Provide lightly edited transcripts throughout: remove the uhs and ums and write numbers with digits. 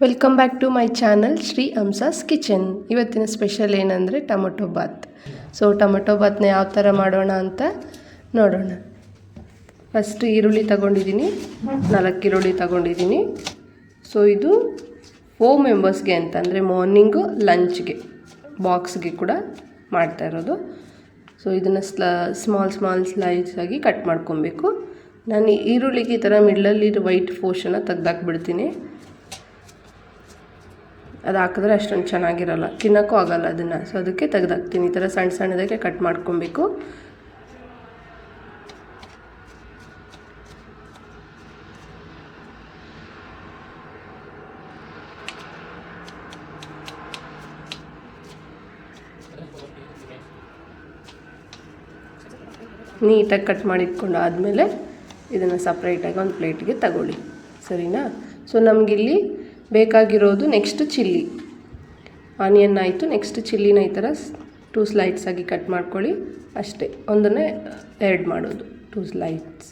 Welcome back to my channel Shri Hamsa's kitchen. ಇವತ್ತಿನ special ಏನಂದರೆ tomato bath. So tomato ಬಾತ್ನ ಯಾವ ಥರ ಮಾಡೋಣ ಅಂತ ನೋಡೋಣ. ಫಸ್ಟ್ ಈರುಳ್ಳಿ ತಗೊಂಡಿದ್ದೀನಿ, 4 ಈರುಳ್ಳಿ ತಗೊಂಡಿದ್ದೀನಿ. ಸೊ ಇದು 4 ಮೆಂಬರ್ಸ್ಗೆ ಅಂತ, ಅಂದರೆ ಮಾರ್ನಿಂಗು ಲಂಚ್ಗೆ ಬಾಕ್ಸ್ಗೆ ಕೂಡ ಮಾಡ್ತಾ ಇರೋದು. ಸೊ ಇದನ್ನು ಸ್ಮಾಲ್ ಸ್ಲೈಸ್ ಆಗಿ ಕಟ್ ಮಾಡ್ಕೊಬೇಕು. ನಾನು ಈರುಳ್ಳಿಗೆ ಈ ಥರ ಮಿಡ್ಲಲ್ಲಿ ವೈಟ್ ಪೋರ್ಷನ್ನ ತೆಗ್ದಾಕ್ಬಿಡ್ತೀನಿ. ಅದು ಹಾಕಿದ್ರೆ ಅಷ್ಟೊಂದು ಚೆನ್ನಾಗಿರಲ್ಲ, ತಿನ್ನೋಕ್ಕೂ ಆಗೋಲ್ಲ ಅದನ್ನು. ಸೊ ಅದಕ್ಕೆ ತೆಗ್ದಾಕ್ತೀನಿ. ಈ ಥರ ಸಣ್ಣದಾಗೆ ಕಟ್ ಮಾಡ್ಕೊಬೇಕು. ನೀಟಾಗಿ ಕಟ್ ಮಾಡಿ ಇಟ್ಕೊಂಡು ಆದಮೇಲೆ ಇದನ್ನು ಸಪ್ರೇಟಾಗಿ ಒಂದು ಪ್ಲೇಟಿಗೆ ತಗೊಳ್ಳಿ, ಸರಿನಾ? ಸೊ ನಮಗಿಲ್ಲಿ ಬೇಕಾಗಿರೋದು ನೆಕ್ಸ್ಟ್ ಚಿಲ್ಲಿ. ಆನಿಯನ್ ಆಯಿತು, ನೆಕ್ಸ್ಟ್ ಚಿಲ್ಲಿನ ಈ ಥರ 2 ಸ್ಲೈಡ್ಸ್ ಆಗಿ ಕಟ್ ಮಾಡ್ಕೊಳ್ಳಿ. ಅಷ್ಟೇ, ಒಂದನ್ನೇ ಆ್ಯಡ್ ಮಾಡೋದು, 2 ಸ್ಲೈಡ್ಸ್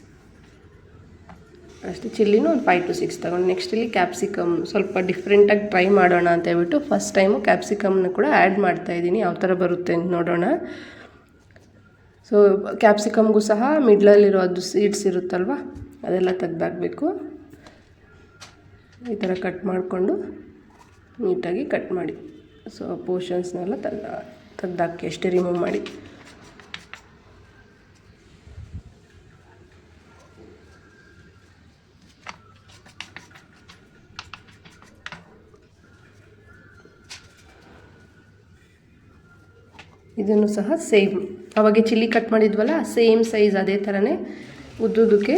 ಅಷ್ಟೇ. ಚಿಲ್ಲಿನೂ ಒಂದು 5 to 6 ತಗೊಂಡು ನೆಕ್ಸ್ಟ್ ಇಲ್ಲಿ ಕ್ಯಾಪ್ಸಿಕಮ್ ಸ್ವಲ್ಪ ಡಿಫ್ರೆಂಟಾಗಿ ಟ್ರೈ ಮಾಡೋಣ ಅಂತ ಹೇಳ್ಬಿಟ್ಟು ಫಸ್ಟ್ ಟೈಮು ಕ್ಯಾಪ್ಸಿಕಮ್ನ ಕೂಡ ಆ್ಯಡ್ ಮಾಡ್ತಾಯಿದ್ದೀನಿ. ಯಾವ ಥರ ಬರುತ್ತೆ ಅಂತ ನೋಡೋಣ. ಸೊ ಕ್ಯಾಪ್ಸಿಕಮ್ಗೂ ಸಹ ಮಿಡ್ಲಲ್ಲಿರೋ ಅದು ಸೀಡ್ಸ್ ಇರುತ್ತಲ್ವ, ಅದೆಲ್ಲ ತೆಗ್ದಾಕಬೇಕು. ಈ ಥರ ಕಟ್ ಮಾಡಿಕೊಂಡು ನೀಟಾಗಿ ಕಟ್ ಮಾಡಿ. ಸೊ ಪೋರ್ಷನ್ಸ್ನೆಲ್ಲ ತೆಗ್ದಾಕಿ ಅಷ್ಟೇ, ರಿಮೂವ್ ಮಾಡಿ. ಇದನ್ನು ಸಹ ಸೇಮ್ ಅವಾಗೆ ಚಿಲ್ಲಿ ಕಟ್ ಮಾಡಿದ್ವಲ್ಲ, ಸೇಮ್ ಸೈಜ್ ಅದೇ ಥರನೇ ಉದ್ದುದಕ್ಕೆ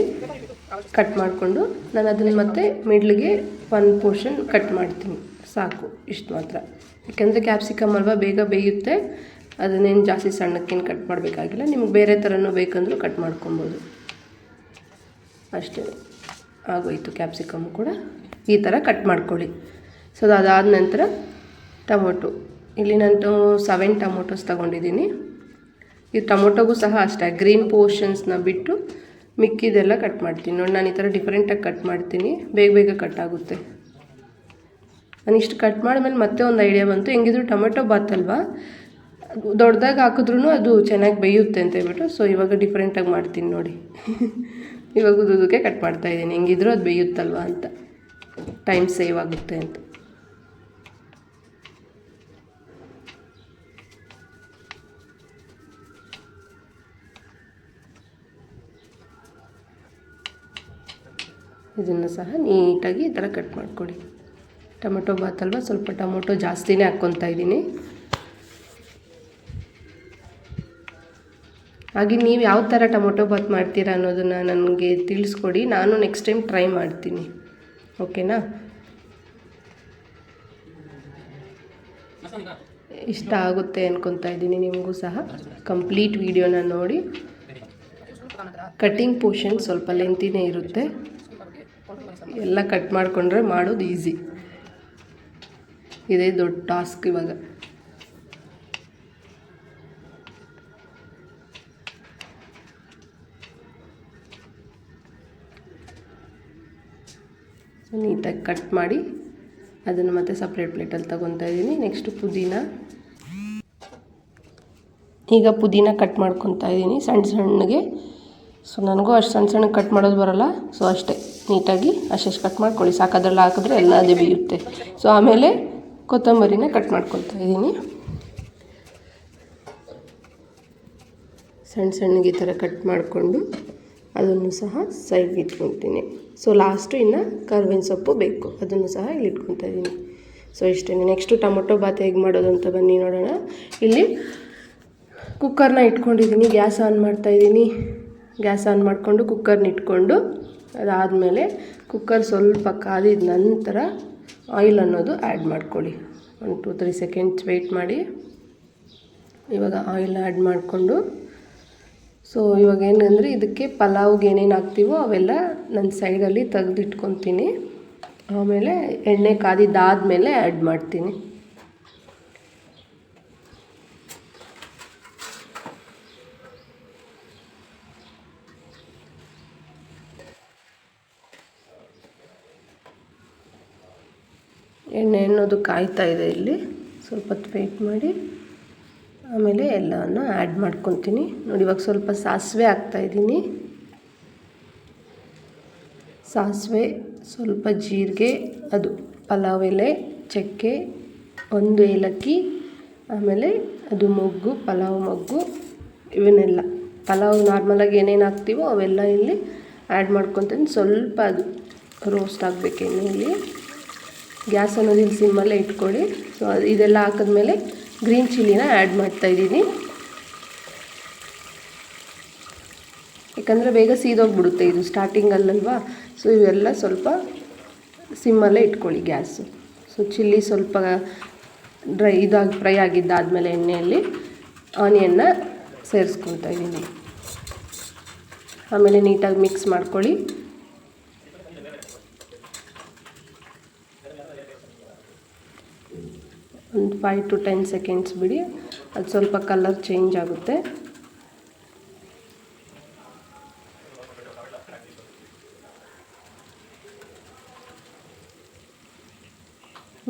ಕಟ್ ಮಾಡಿಕೊಂಡು ನಾನು ಅದನ್ನು ಮತ್ತೆ ಮಿಡ್ಲಿಗೆ 1 ಪೋರ್ಷನ್ ಕಟ್ ಮಾಡ್ತೀನಿ. ಸಾಕು, ಇಷ್ಟು ಮಾತ್ರ. ಯಾಕೆಂದರೆ ಕ್ಯಾಪ್ಸಿಕಮ್ ಅಲ್ವಾ, ಬೇಗ ಬೇಯುತ್ತೆ. ಅದನ್ನೇನು ಜಾಸ್ತಿ ಸಣ್ಣಕ್ಕೇನು ಕಟ್ ಮಾಡಬೇಕಾಗಿಲ್ಲ. ನಿಮ್ಗೆ ಬೇರೆ ಥರನೂ ಬೇಕಂದ್ರೂ ಕಟ್ ಮಾಡ್ಕೊಬೋದು. ಅಷ್ಟೇ, ಆಗೋಯಿತು. ಕ್ಯಾಪ್ಸಿಕಮ್ ಕೂಡ ಈ ಥರ ಕಟ್ ಮಾಡ್ಕೊಳ್ಳಿ. ಸೊ ಅದಾದ ನಂತರ ಟೊಮೊಟೊ, ಇಲ್ಲಿ ನಾನು 7 ಟೊಮೊಟೊಸ್ ತೊಗೊಂಡಿದ್ದೀನಿ. ಈ ಟೊಮೊಟೊಗೂ ಸಹ ಅಷ್ಟೇ ಗ್ರೀನ್ ಪೋರ್ಷನ್ಸ್ನ ಬಿಟ್ಟು ಮಿಕ್ಕಿದೆಲ್ಲ ಕಟ್ ಮಾಡ್ತೀನಿ. ನೋಡಿ, ನಾನು ಈ ಥರ ಡಿಫ್ರೆಂಟಾಗಿ ಕಟ್ ಮಾಡ್ತೀನಿ, ಬೇಗ ಕಟ್ ಆಗುತ್ತೆ. ನಾನು ಇಷ್ಟು ಕಟ್ ಮಾಡಿದ್ಮೇಲೆ ಮತ್ತೆ ಒಂದು ಐಡಿಯಾ ಬಂತು, ಹೆಂಗಿದ್ರು ಟೊಮೆಟೊ ಬಾತ್ ಅಲ್ವಾ, ದೊಡ್ಡದಾಗಿ ಹಾಕಿದ್ರೂ ಅದು ಚೆನ್ನಾಗಿ ಬೇಯುತ್ತೆ ಅಂತ ಹೇಳ್ಬಿಟ್ಟು ಸೊ ಇವಾಗ ಡಿಫ್ರೆಂಟಾಗಿ ಮಾಡ್ತೀನಿ ನೋಡಿ. ಇವಾಗ ಉದ್ದುದಕ್ಕೆ ಕಟ್ ಮಾಡ್ತಾಯಿದ್ದೀನಿ, ಹೆಂಗಿದ್ರು ಅದು ಬೇಯುತ್ತಲ್ವ ಅಂತ, ಟೈಮ್ ಸೇವ್ ಆಗುತ್ತೆ ಅಂತ. ಇದನ್ನು ಸಹ ನೀಟಾಗಿ ಈ ಥರ ಕಟ್ ಮಾಡ್ಕೊಳ್ಳಿ. ಟೊಮೊಟೊ ಬಾತ್ ಅಲ್ವ, ಸ್ವಲ್ಪ ಟೊಮೊಟೊ ಜಾಸ್ತಿನೇ ಹಾಕ್ಕೊತಾ ಇದ್ದೀನಿ. ಹಾಗೆ ನೀವು ಯಾವ ಥರ ಟೊಮೊಟೊ ಬಾತ್ ಮಾಡ್ತೀರಾ ಅನ್ನೋದನ್ನು ನನಗೆ ತಿಳಿಸ್ಕೊಡಿ, ನಾನು ನೆಕ್ಸ್ಟ್ ಟೈಮ್ ಟ್ರೈ ಮಾಡ್ತೀನಿ. ಓಕೆನಾ? ಇಷ್ಟ ಆಗುತ್ತೆ ಅಂದ್ಕೊತಾ ಇದ್ದೀನಿ ನಿಮಗೂ ಸಹ. ಕಂಪ್ಲೀಟ್ ವಿಡಿಯೋನ ನೋಡಿ. ಕಟ್ಟಿಂಗ್ ಪೋರ್ಷನ್ ಸ್ವಲ್ಪ ಲೆಂತಿನೇ ಇರುತ್ತೆ, ಎಲ್ಲ ಕಟ್ ಮಾಡಿಕೊಂಡ್ರೆ ಮಾಡೋದು ಈಸಿ. ಇದೇ ದೊಡ್ಡ ಟಾಸ್ಕ್ ಇವಾಗ. ನೀಟಾಗಿ ಕಟ್ ಮಾಡಿ ಅದನ್ನು ಮತ್ತೆ ಸಪ್ರೇಟ್ ಪ್ಲೇಟಲ್ಲಿ ತೊಗೊತಾ ಇದ್ದೀನಿ. ನೆಕ್ಸ್ಟು ಪುದೀನ. ಈಗ ಪುದೀನ ಕಟ್ ಮಾಡ್ಕೊತಾ ಇದ್ದೀನಿ ಸಣ್ಣಗೆ. ಸೊ ನನಗೂ ಅಷ್ಟು ಸಣ್ಣ ಕಟ್ ಮಾಡೋದು ಬರೋಲ್ಲ. ಸೊ ಅಷ್ಟೇ, ನೀಟಾಗಿ ಅಷ್ಟು ಕಟ್ ಮಾಡ್ಕೊಳ್ಳಿ, ಸಾಕು. ಅದರಲ್ಲಿ ಹಾಕಿದ್ರೆ ಎಲ್ಲ ಅದೇ ಬೇಯುತ್ತೆ. ಸೊ ಆಮೇಲೆ ಕೊತ್ತಂಬರಿನ ಕಟ್ ಮಾಡ್ಕೊತಾ ಇದ್ದೀನಿ. ಸಣ್ಣಗೆ ಈ ಥರ ಕಟ್ ಮಾಡಿಕೊಂಡು ಅದನ್ನು ಸಹ ಸೈಡ್ಗೆ ಇಟ್ಕೊತೀನಿ. ಸೊ ಲಾಸ್ಟು ಇನ್ನು ಕರ್ಬೇವಿನ ಸೊಪ್ಪು ಬೇಕು, ಅದನ್ನು ಸಹ ಇಲ್ಲಿ ಇಟ್ಕೊತಾ ಇದ್ದೀನಿ. ಸೊ ಇಷ್ಟೇ. ನೆಕ್ಸ್ಟು ಟೊಮೊಟೊ ಬಾತ್ ಹೇಗೆ ಮಾಡೋದು ಅಂತ ಬನ್ನಿ ನೋಡೋಣ. ಇಲ್ಲಿ ಕುಕ್ಕರ್ನ ಇಟ್ಕೊಂಡಿದ್ದೀನಿ, ಗ್ಯಾಸ್ ಆನ್ ಮಾಡ್ತಾಯಿದ್ದೀನಿ. ಗ್ಯಾಸ್ ಆನ್ ಮಾಡಿಕೊಂಡು ಕುಕ್ಕರ್ನ ಇಟ್ಕೊಂಡು ಅದಾದಮೇಲೆ ಕುಕ್ಕರ್ ಸ್ವಲ್ಪ ಕಾದಿದ ನಂತರ ಆಯಿಲ್ ಅನ್ನೋದು ಆ್ಯಡ್ ಮಾಡ್ಕೊಳ್ಳಿ. 1 to 3 ಸೆಕೆಂಡ್ಸ್ ವೆಯ್ಟ್ ಮಾಡಿ. ಇವಾಗ ಆಯಿಲ್ ಆ್ಯಡ್ ಮಾಡಿಕೊಂಡು, ಸೊ ಇವಾಗ ಏನಂದರೆ ಇದಕ್ಕೆ ಪಲಾವ್ಗೆ ಏನೇನು ಹಾಕ್ತೀವೋ ಅವೆಲ್ಲ ನನ್ನ ಸೈಡಲ್ಲಿ ತೆಗೆದಿಟ್ಕೊತೀನಿ. ಆಮೇಲೆ ಎಣ್ಣೆ ಕಾದಿದ್ದಾದಮೇಲೆ ಆ್ಯಡ್ ಮಾಡ್ತೀನಿ. ಎಣ್ಣೆ ಅನ್ನೋದು ಕಾಯ್ತಾ ಇದೆ. ಇಲ್ಲಿ ಸ್ವಲ್ಪ ಹೊತ್ತು ವೆಯ್ಟ್ ಮಾಡಿ ಆಮೇಲೆ ಎಲ್ಲವನ್ನು ಆ್ಯಡ್ ಮಾಡ್ಕೊತೀನಿ. ನೋಡಿ ಇವಾಗ ಸ್ವಲ್ಪ ಸಾಸಿವೆ ಹಾಕ್ತಾಯಿದ್ದೀನಿ. ಸಾಸಿವೆ, ಸ್ವಲ್ಪ ಜೀರಿಗೆ, ಅದು ಪಲಾವ್ ಎಲೆ, ಚಕ್ಕೆ, 1 ಏಲಕ್ಕಿ, ಆಮೇಲೆ ಅದು ಮೊಗ್ಗು, ಪಲಾವ್ ಮೊಗ್ಗು, ಇವನ್ನೆಲ್ಲ ಪಲಾವ್ ನಾರ್ಮಲಾಗಿ ಏನೇನು ಹಾಕ್ತೀವೋ ಅವೆಲ್ಲ ಇಲ್ಲಿ ಆ್ಯಡ್ ಮಾಡ್ಕೊತೀನಿ. ಸ್ವಲ್ಪ ಅದು ರೋಸ್ಟ್ ಆಗಬೇಕು ಎಣ್ಣೆಯಲ್ಲಿ. ಗ್ಯಾಸ್ ಅನ್ನೋದು ಇಲ್ಲಿ ಸಿಮ್ಮಲ್ಲೇ ಇಟ್ಕೊಳ್ಳಿ. ಸೊ ಇದೆಲ್ಲ ಹಾಕಿದ್ಮೇಲೆ ಗ್ರೀನ್ ಚಿಲ್ಲಿನ ಆ್ಯಡ್ ಮಾಡ್ತಾಯಿದ್ದೀನಿ. ಯಾಕಂದರೆ ಬೇಗ ಸೀದೋಗ್ಬಿಡುತ್ತೆ ಇದು ಸ್ಟಾರ್ಟಿಂಗಲ್ಲಲ್ವಾ. ಸೊ ಇವೆಲ್ಲ ಸ್ವಲ್ಪ ಸಿಮ್ಮಲ್ಲೇ ಇಟ್ಕೊಳ್ಳಿ ಗ್ಯಾಸು. ಸೊ ಚಿಲ್ಲಿ ಸ್ವಲ್ಪ ಫ್ರೈ ಆಗಿದ್ದಾದಮೇಲೆ ಎಣ್ಣೆಯಲ್ಲಿ ಆನಿಯನ್ನ ಸೇರಿಸ್ಕೊತಾ ಇದ್ದೀನಿ. ಆಮೇಲೆ ನೀಟಾಗಿ ಮಿಕ್ಸ್ ಮಾಡ್ಕೊಳ್ಳಿ. ಒಂದು 5 to 10 ಸೆಕೆಂಡ್ಸ್ ಬಿಡಿ, ಅದು ಸ್ವಲ್ಪ ಕಲರ್ ಚೇಂಜ್ ಆಗುತ್ತೆ.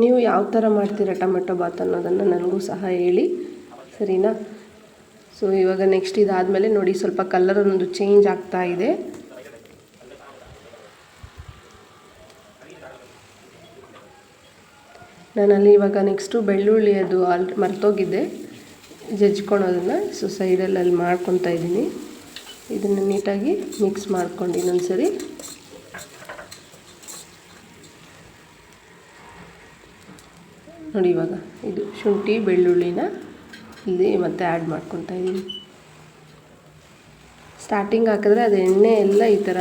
ನೀವು ಯಾವ ಥರ ಮಾಡ್ತೀರಾ ಟೊಮೆಟೊ ಬಾತ್ ಅನ್ನೋದನ್ನು ನನಗೂ ಸಹ ಹೇಳಿ, ಸರಿನಾ? ಸೊ ಇವಾಗ ನೆಕ್ಸ್ಟ್ ಇದಾದಮೇಲೆ ನೋಡಿ ಸ್ವಲ್ಪ ಕಲರ್ ಅನ್ನೋದು ಚೇಂಜ್ ಆಗ್ತಾ ಇದೆ. ನಾನಲ್ಲಿ ಇವಾಗ ನೆಕ್ಸ್ಟು ಬೆಳ್ಳುಳ್ಳಿ ಅದು ಮರ್ತೋಗಿದ್ದೆ ಜಜ್ಕೊಳೋದನ್ನು. ಸೊ ಸೈಡಲ್ಲಿ ಮಾಡ್ಕೊತಾ ಇದ್ದೀನಿ. ಇದನ್ನು ನೀಟಾಗಿ ಮಿಕ್ಸ್ ಮಾಡ್ಕೊಂಡು ಇನ್ನೊಂದ್ಸರಿ ನೋಡಿ ಇವಾಗ ಇದು ಶುಂಠಿ ಬೆಳ್ಳುಳ್ಳಿನ ಇಲ್ಲಿ ಮತ್ತೆ ಆ್ಯಡ್ ಮಾಡ್ಕೊತಾ ಇದ್ದೀನಿ. ಸ್ಟಾರ್ಟಿಂಗ್ ಹಾಕಿದ್ರೆ ಅದು ಎಣ್ಣೆ ಎಲ್ಲ ಈ ಥರ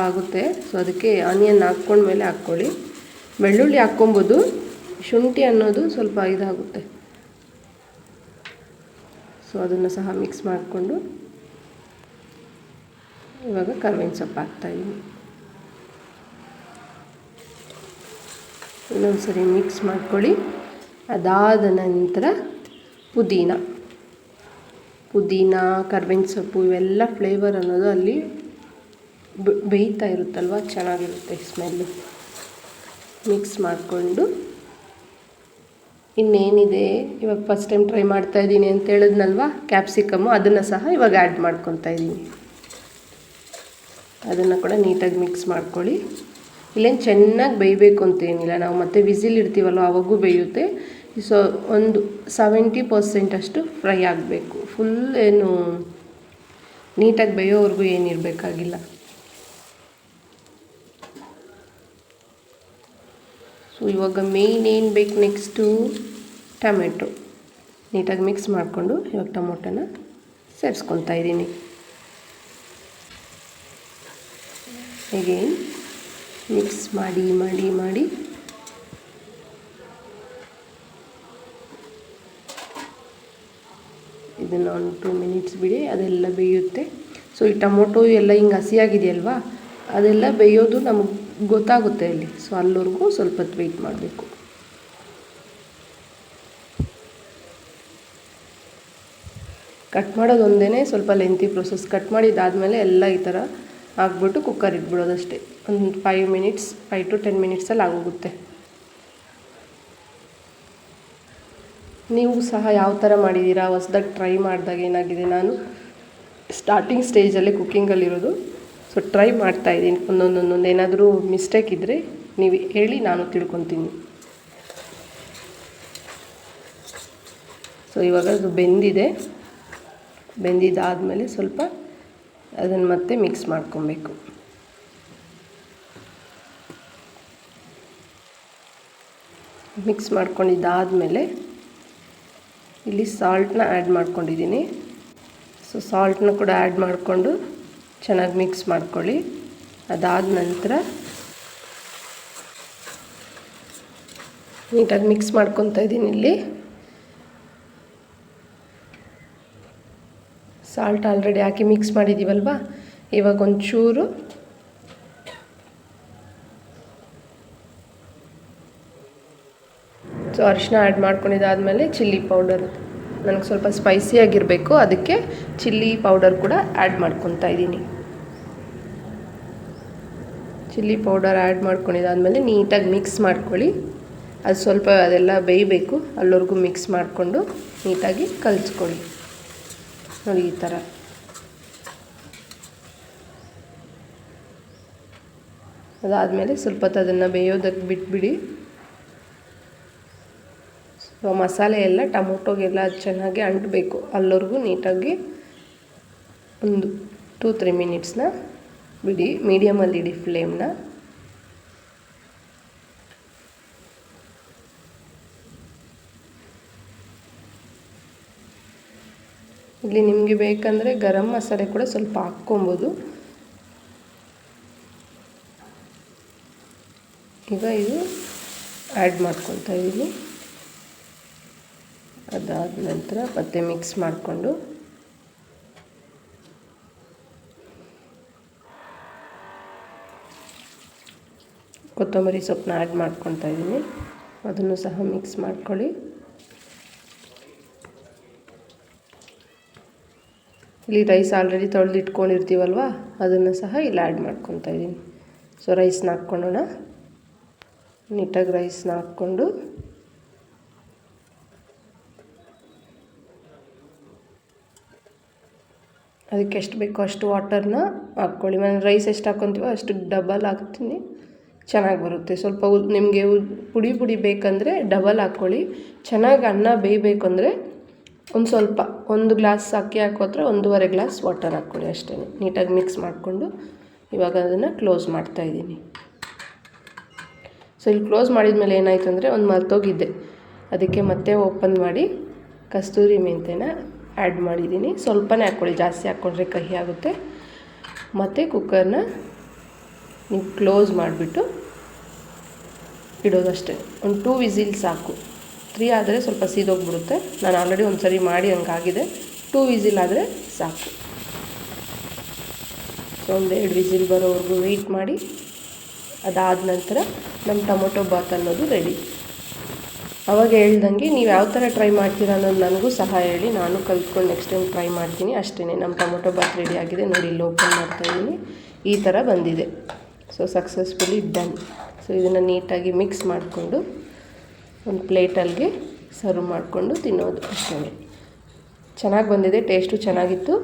ಆಗುತ್ತೆ. ಸೊ ಅದಕ್ಕೆ ಆನಿಯನ್ ಹಾಕ್ಕೊಂಡ್ಮೇಲೆ ಹಾಕ್ಕೊಳ್ಳಿ. ಬೆಳ್ಳುಳ್ಳಿ ಹಾಕ್ಕೊಬೋದು, ಶುಂಠಿ ಅನ್ನೋದು ಸ್ವಲ್ಪ ಇದಾಗುತ್ತೆ. ಸೊ ಅದನ್ನು ಸಹ ಮಿಕ್ಸ್ ಮಾಡಿಕೊಂಡು ಇವಾಗ ಕರ್ಬೇವಿನ ಸೊಪ್ಪು ಹಾಕ್ತಾಯಿದ್ದೀನಿ. ಇನ್ನೊಂದು ಸರಿ ಮಿಕ್ಸ್ ಮಾಡ್ಕೊಳ್ಳಿ. ಅದಾದ ನಂತರ ಪುದೀನ, ಕರ್ಬೇವಿನ ಸೊಪ್ಪು ಇವೆಲ್ಲ ಫ್ಲೇವರ್ ಅನ್ನೋದು ಅಲ್ಲಿ ಬೇಯ್ತಾ ಇರುತ್ತಲ್ವ, ಚೆನ್ನಾಗಿರುತ್ತೆ ಸ್ಮೆಲ್ಲು. ಮಿಕ್ಸ್ ಮಾಡಿಕೊಂಡು ಇನ್ನೇನಿದೆ ಇವಾಗ ಫಸ್ಟ್ ಟೈಮ್ ಟ್ರೈ ಮಾಡ್ತಾಯಿದ್ದೀನಿ ಅಂತ ಹೇಳಿದ್ನಲ್ವ, ಕ್ಯಾಪ್ಸಿಕಮ್ಮು, ಅದನ್ನು ಸಹ ಇವಾಗ ಆ್ಯಡ್ ಮಾಡ್ಕೊತಾ ಇದ್ದೀನಿ. ಅದನ್ನು ಕೂಡ ನೀಟಾಗಿ ಮಿಕ್ಸ್ ಮಾಡ್ಕೊಳ್ಳಿ. ಇಲ್ಲೇನು ಚೆನ್ನಾಗಿ ಬೇಯಬೇಕು ಅಂತೇನಿಲ್ಲ, ನಾವು ಮತ್ತೆ ವಿಸಿಲ್ ಇಡ್ತೀವಲ್ಲ ಆವಾಗೂ ಬೇಯುತ್ತೆ. ಸೊ ಒಂದು 70% ಅಷ್ಟು ಫ್ರೈ ಆಗಬೇಕು. ಫುಲ್ ಏನು ನೀಟಾಗಿ ಬೇಯೋವರೆಗೂ ಏನಿರಬೇಕಾಗಿಲ್ಲ. ಸೊ ಇವಾಗ ಮೇಯ್ನ್ ಏನು ಬೇಕು ನೆಕ್ಸ್ಟು ಟೊಮೆಟೊ. ನೀಟಾಗಿ ಮಿಕ್ಸ್ ಮಾಡಿಕೊಂಡು ಇವಾಗ ಟೊಮೊಟೊನ ಸೇರಿಸ್ಕೊತಾ ಇದ್ದೀನಿ. ಅಗೇನ್ ಮಿಕ್ಸ್ ಮಾಡಿ ಇದನ್ನು ಒಂದು 2 ಮಿನಿಟ್ಸ್ ಬಿಡಿ, ಅದೆಲ್ಲ ಬೇಯುತ್ತೆ. ಸೊ ಈ ಟೊಮೊಟೊ ಎಲ್ಲ ಹಿಂಗೆ ಹಸಿಯಾಗಿದೆಯಲ್ವಾ, ಅದೆಲ್ಲ ಬೇಯೋದು ನಮಗೆ ಗೊತ್ತಾಗುತ್ತೆ ಅಲ್ಲಿ. ಸೊ ಅಲ್ಲಿವರೆಗೂ ಸ್ವಲ್ಪ ಹೊತ್ತು ವೆಯ್ಟ್ ಮಾಡಬೇಕು. ಕಟ್ ಮಾಡೋದು ಒಂದೇ ಸ್ವಲ್ಪ ಲೆಂತಿ ಪ್ರೊಸೆಸ್. ಕಟ್ ಮಾಡಿದ್ದಾದಮೇಲೆ ಎಲ್ಲ ಈ ಥರ ಹಾಕ್ಬಿಟ್ಟು ಕುಕ್ಕರ್ ಇಟ್ಬಿಡೋದಷ್ಟೇ. ಒಂದು 5 to 10 ಮಿನಿಟ್ಸಲ್ಲಿ ಆಗೋಗುತ್ತೆ. ನೀವು ಸಹ ಯಾವ ಥರ ಮಾಡಿದ್ದೀರಾ, ಹೊಸ್ದಾಗಿ ಟ್ರೈ ಮಾಡಿದಾಗ ಏನಾಗಿದೆ, ನಾನು ಸ್ಟಾರ್ಟಿಂಗ್ ಸ್ಟೇಜಲ್ಲೇ ಕುಕ್ಕಿಂಗಲ್ಲಿರೋದು. ಸೊ ಟ್ರೈ ಮಾಡ್ತಾಯಿದ್ದೀನಿ. ಒಂದೊಂದು ಏನಾದರೂ ಮಿಸ್ಟೇಕ್ ಇದ್ದರೆ ನೀವು ಹೇಳಿ, ನಾನು ತಿಳ್ಕೊತೀನಿ. ಸೊ ಇವಾಗ ಅದು ಬೆಂದಿದ್ದಾದಮೇಲೆ ಸ್ವಲ್ಪ ಅದನ್ನು ಮತ್ತೆ ಮಿಕ್ಸ್ ಮಾಡ್ಕೊಬೇಕು. ಮಿಕ್ಸ್ ಮಾಡ್ಕೊಂಡಿದ್ದಾದಮೇಲೆ ಇಲ್ಲಿ ಸಾಲ್ಟನ್ನ ಆ್ಯಡ್ ಮಾಡ್ಕೊಂಡಿದ್ದೀನಿ. ಸೊ ಸಾಲ್ಟನ್ನ ಕೂಡ ಆ್ಯಡ್ ಮಾಡಿಕೊಂಡು ಚೆನ್ನಾಗಿ ಮಿಕ್ಸ್ ಮಾಡ್ಕೊಳ್ಳಿ. ಅದಾದ ನಂತರ ನೀಟಾಗಿ ಮಿಕ್ಸ್ ಮಾಡ್ಕೊತಾ ಇದ್ದೀನಿ. ಇಲ್ಲಿ ಸಾಲ್ಟ್ ಆಲ್ರೆಡಿ ಹಾಕಿ ಮಿಕ್ಸ್ ಮಾಡಿದ್ದೀವಲ್ವ, ಇವಾಗ ಒಂಚೂರು ಸೊ ಅರಿಶಿನ ಆ್ಯಡ್ ಮಾಡ್ಕೊಂಡಿದ್ದಾದಮೇಲೆ ಚಿಲ್ಲಿ ಪೌಡರ್, ನನಗೆ ಸ್ವಲ್ಪ ಸ್ಪೈಸಿಯಾಗಿರಬೇಕು, ಅದಕ್ಕೆ ಚಿಲ್ಲಿ ಪೌಡರ್ ಕೂಡ ಆ್ಯಡ್ ಮಾಡ್ಕೊತಾ ಇದ್ದೀನಿ. ಚಿಲ್ಲಿ ಪೌಡರ್ ಆ್ಯಡ್ ಮಾಡ್ಕೊಂಡಿದ್ದಾದಮೇಲೆ ನೀಟಾಗಿ ಮಿಕ್ಸ್ ಮಾಡ್ಕೊಳ್ಳಿ. ಅದು ಸ್ವಲ್ಪ ಅದೆಲ್ಲ ಬೇಯಬೇಕು, ಅಲ್ಲಿವರೆಗೂ ಮಿಕ್ಸ್ ಮಾಡಿಕೊಂಡು ನೀಟಾಗಿ ಕಲಿಸ್ಕೊಳ್ಳಿ. ನೋಡಿ ಈ ಥರ. ಅದಾದಮೇಲೆ ಸ್ವಲ್ಪ ಹೊತ್ತು ಅದನ್ನು ಬೇಯೋದಕ್ಕೆ ಬಿಟ್ಬಿಡಿ. ಸೊ ಮಸಾಲೆ ಎಲ್ಲ ಟೊಮೊಟೊಗೆಲ್ಲ ಚೆನ್ನಾಗಿ ಅಂಟಬೇಕು, ಅಲ್ಲಿವರೆಗೂ ನೀಟಾಗಿ ಒಂದು 2-3 ಮಿನಿಟ್ಸ್ನ ಬಿಡಿ. ಮೀಡಿಯಮಲ್ಲಿ ಇಡಿ ಫ್ಲೇಮ್ನ. ಇಲ್ಲಿ ನಿಮಗೆ ಬೇಕಂದರೆ ಗರಂ ಮಸಾಲೆ ಕೂಡ ಸ್ವಲ್ಪ ಹಾಕ್ಕೊಬೋದು. ಈಗ ಇದು ಆ್ಯಡ್ ಮಾಡ್ಕೊತಾ ಇದ್ದೀನಿ. ಅದಾದ ನಂತರ ಮತ್ತೆ ಮಿಕ್ಸ್ ಮಾಡಿಕೊಂಡು ಕೊತ್ತಂಬರಿ ಸೊಪ್ಪನ್ನ ಆ್ಯಡ್ ಮಾಡ್ಕೊತಾ ಇದ್ದೀನಿ. ಅದನ್ನು ಸಹ ಮಿಕ್ಸ್ ಮಾಡ್ಕೊಳ್ಳಿ. ಇಲ್ಲಿ ರೈಸ್ ಆಲ್ರೆಡಿ ತೊಳೆದು ಇಟ್ಕೊಂಡಿರ್ತೀವಲ್ವ, ಅದನ್ನು ಸಹ ಇಲ್ಲಿ ಆ್ಯಡ್ ಮಾಡ್ಕೊತಾ ಇದ್ದೀನಿ. ಸೊ ರೈಸ್ನ ಹಾಕ್ಕೊಳ್ಳೋಣ. ನೀಟಾಗಿ ರೈಸ್ನ ಹಾಕ್ಕೊಂಡು ಅದಕ್ಕೆ ಎಷ್ಟು ಬೇಕೋ ಅಷ್ಟು ವಾಟರ್ನ ಹಾಕ್ಕೊಳ್ಳಿ. ನಾನು ರೈಸ್ ಎಷ್ಟು ಹಾಕ್ಕೊತೀವೋ ಅಷ್ಟು ಡಬಲ್ ಹಾಕ್ತೀನಿ, ಚೆನ್ನಾಗಿ ಬರುತ್ತೆ. ಸ್ವಲ್ಪ ನಿಮಗೆ ಪುಡಿ ಬೇಕಂದರೆ ಡಬಲ್ ಹಾಕ್ಕೊಳ್ಳಿ. ಚೆನ್ನಾಗಿ ಅನ್ನ ಬೇಯಬೇಕಂದ್ರೆ ಒಂದು ಸ್ವಲ್ಪ 1 ಗ್ಲಾಸ್ ಅಕ್ಕಿ ಹಾಕೋದ್ರೆ 1.5 ಗ್ಲಾಸ್ ವಾಟರ್ ಹಾಕ್ಕೊಳ್ಳಿ ಅಷ್ಟೇ. ನೀಟಾಗಿ ಮಿಕ್ಸ್ ಮಾಡಿಕೊಂಡು ಇವಾಗ ಅದನ್ನು ಕ್ಲೋಸ್ ಮಾಡ್ತಾಯಿದ್ದೀನಿ. ಸೊ ಇಲ್ಲಿ ಕ್ಲೋಸ್ ಮಾಡಿದ್ಮೇಲೆ ಏನಾಯಿತು ಅಂದರೆ ಒಂದು ಮರ್ತೋಗಿದ್ದೆ, ಅದಕ್ಕೆ ಮತ್ತೆ ಓಪನ್ ಮಾಡಿ ಕಸ್ತೂರಿ ಮೆಂತ್ಯನ ಆ್ಯಡ್ ಮಾಡಿದ್ದೀನಿ. ಸ್ವಲ್ಪನೇ ಹಾಕ್ಕೊಳ್ಳಿ, ಜಾಸ್ತಿ ಹಾಕ್ಕೊಂಡ್ರೆ ಕಹಿ ಆಗುತ್ತೆ. ಮತ್ತು ಕುಕ್ಕರ್ನ ನೀವು ಕ್ಲೋಸ್ ಮಾಡಿಬಿಟ್ಟು ಇಡೋದಷ್ಟೇ. ಒಂದು 2 ವಿಸಿಲ್ ಸಾಕು. 3 ಆದರೆ ಸ್ವಲ್ಪ ಸೀದೋಗ್ಬಿಡುತ್ತೆ. ನಾನು ಆಲ್ರೆಡಿ ಒಂದು ಸರಿ ಮಾಡಿ ಹಂಗಾಗಿದೆ. 2 ವಿಸಿಲ್ ಆದರೆ ಸಾಕು. ಸೊ ಒಂದು 2 ವಿಸಿಲ್ ಬರೋವರೆಗೂ ವೆಯ್ಟ್ ಮಾಡಿ. ಅದಾದ ನಂತರ ನಮ್ಮ ಟೊಮೊಟೊ ಬಾತ್ ಅನ್ನೋದು ರೆಡಿ. ಅವಾಗ ಹೇಳ್ದಂಗೆ ನೀವು ಯಾವ ಥರ ಟ್ರೈ ಮಾಡ್ತೀರಾ ಅನ್ನೋದು ನನಗೂ ಸಹ ಹೇಳಿ, ನಾನು ಕಲ್ತ್ಕೊಂಡು ನೆಕ್ಸ್ಟ್ ಟೈಮ್ ಟ್ರೈ ಮಾಡ್ತೀನಿ. ಅಷ್ಟೇ, ನಮ್ಮ ಟೊಮೊಟೊ ಬಾತ್ ರೆಡಿ ಆಗಿದೆ. ನೋಡಿ ಇಲ್ಲಿ ಓಪನ್ ಮಾಡ್ತಾಯಿದ್ದೀನಿ, ಈ ಥರ ಬಂದಿದೆ. So successfully done. ಸೊ ಇದನ್ನು ನೀಟಾಗಿ ಮಿಕ್ಸ್ ಮಾಡಿಕೊಂಡು ಒಂದು ಪ್ಲೇಟಲ್ಲಿಗೆ ಸರ್ವ್ ಮಾಡಿಕೊಂಡು ತಿನ್ನೋದು ಅಷ್ಟೇ. ಚೆನ್ನಾಗಿ ಬಂದಿದೆ, ಟೇಸ್ಟು ಚೆನ್ನಾಗಿತ್ತು,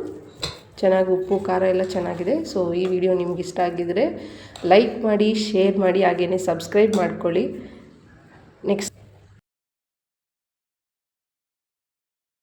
ಚೆನ್ನಾಗಿ ಉಪ್ಪು ಖಾರ ಎಲ್ಲ ಚೆನ್ನಾಗಿದೆ. ಸೊ ಈ ವಿಡಿಯೋ ನಿಮ್ಗೆ ಇಷ್ಟ ಆಗಿದ್ದರೆ ಲೈಕ್ ಮಾಡಿ, ಶೇರ್ ಮಾಡಿ, ಹಾಗೆಯೇ ಸಬ್ಸ್ಕ್ರೈಬ್ ಮಾಡ್ಕೊಳ್ಳಿ. ನೆಕ್ಸ್ಟ್